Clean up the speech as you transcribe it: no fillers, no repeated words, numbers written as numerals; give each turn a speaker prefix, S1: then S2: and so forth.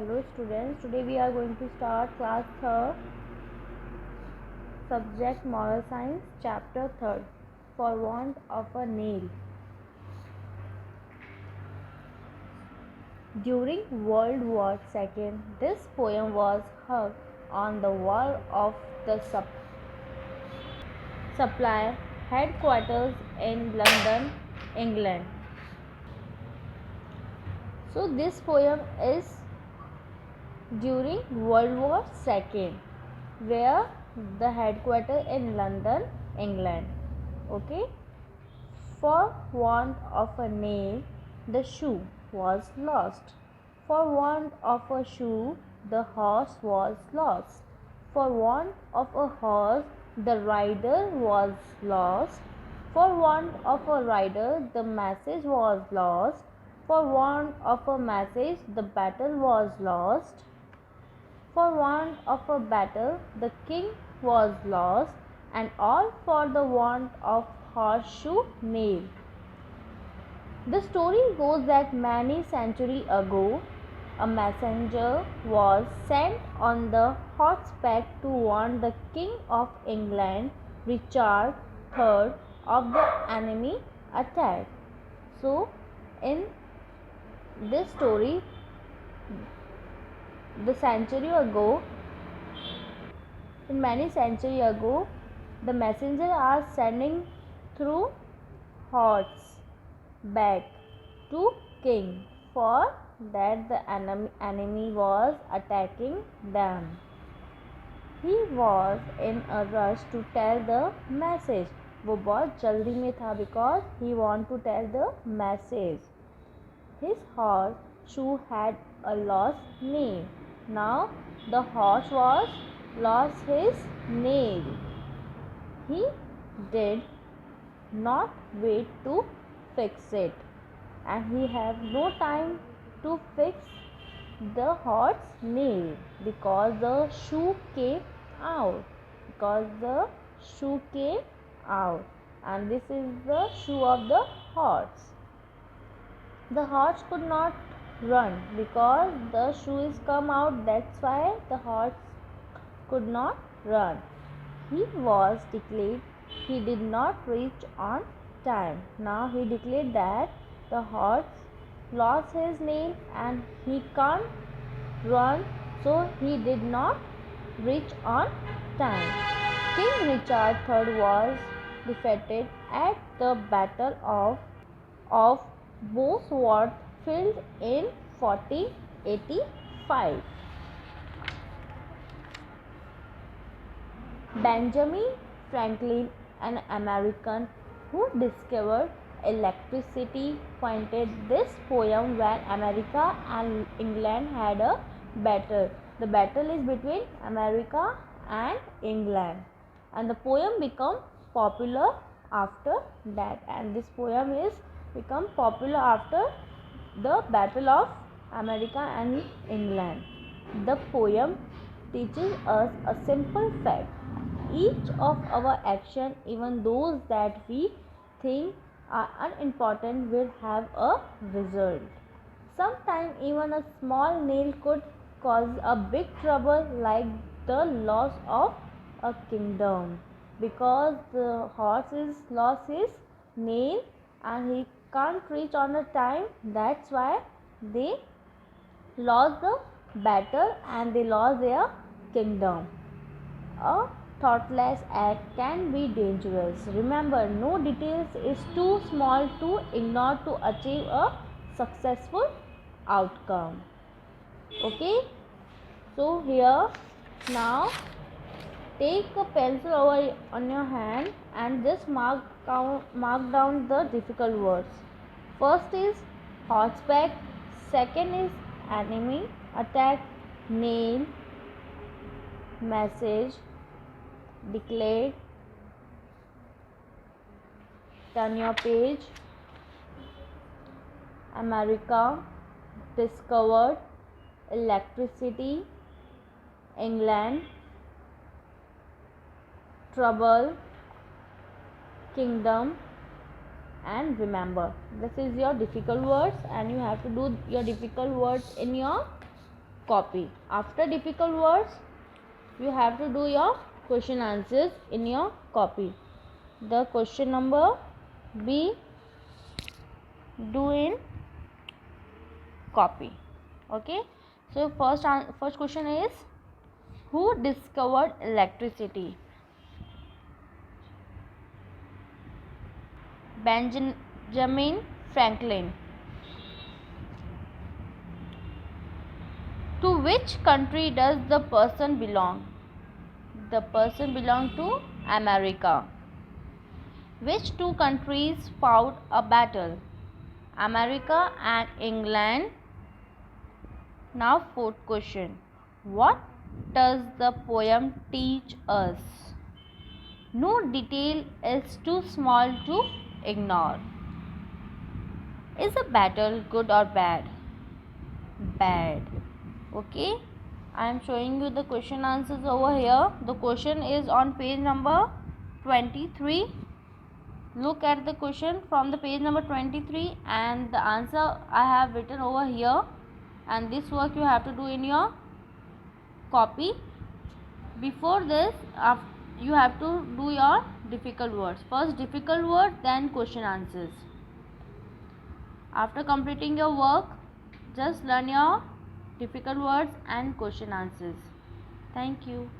S1: Hello students, today we are going to start class 3rd, subject Moral Science, chapter 3rd, For Want of a Nail. During World War II, this poem was hung on the wall of the supply headquarters in London, England. So this poem is during World War II, where the headquarters in London, England. Okay. For want of a nail, the shoe was lost. For want of a shoe, the horse was lost. For want of a horse, the rider was lost. For want of a rider, the message was lost. For want of a message, the battle was lost. For want of a battle, the king was lost, and all for the want of horseshoe nail. The story goes that many centuries ago, a messenger was sent on the horseback to warn the King of England, Richard III, of the enemy attack. So, in this story, many centuries ago, the messenger are sending through horseback to king, for that the enemy was attacking them. He was in a rush to tell the message. वो बहुत जल्दी में था because he want to tell the message. His horseshoe had a lost nail. Now the horse was lost his nail. He did not wait to fix it, and he had no time to fix the horse nail because the shoe came out. And this is the shoe of the horse. The horse could not run because the shoe is come out. That's why the horse could not run. He was declared he did not reach on time. Now he declared that the horse lost his nail and he can't run, so he did not reach on time. King Richard III was defeated at the Battle of Bosworth Field in 1485. Benjamin Franklin, an American who discovered electricity, pointed this poem when America and England had a battle. The battle is between America and England, and the poem became popular after that. And this poem is become popular after the battle of America and England. The poem teaches us a simple fact. Each of our actions, even those that we think are unimportant, will have a result. Sometimes even a small nail could cause a big trouble, like the loss of a kingdom, because the horse is lost his nail and he can't reach on a time. That's why they lost the battle and they lost their kingdom. A thoughtless act can be dangerous. Remember, no details is too small to ignore to achieve a successful outcome. Okay, so here now take a pencil on your hand and just mark down the difficult words. First is horseback, second is enemy attack, nail, message, declared. Turn your page. America, discovered, electricity, England, trouble, kingdom, and remember. This is your difficult words, and you have to do your difficult words in your copy. After difficult words, you have to do your question answers in your copy. The question number B, do in copy. Okay. So first question is, who discovered electricity? Benjamin Franklin. To which country does the person belong? The person belongs to America. Which two countries fought a battle? America and England. Now fourth question. What does the poem teach us? No detail is too small to ignore. Is a battle good or bad? Bad. Okay. I am showing you the question answers over here. The question is on page number 23. Look at the question from the page number 23 and the answer I have written over here, and this work you have to do in your copy. Before this, you have to do your difficult words. First difficult word, then question answers. After completing your work, just learn your difficult words and question answers. Thank you.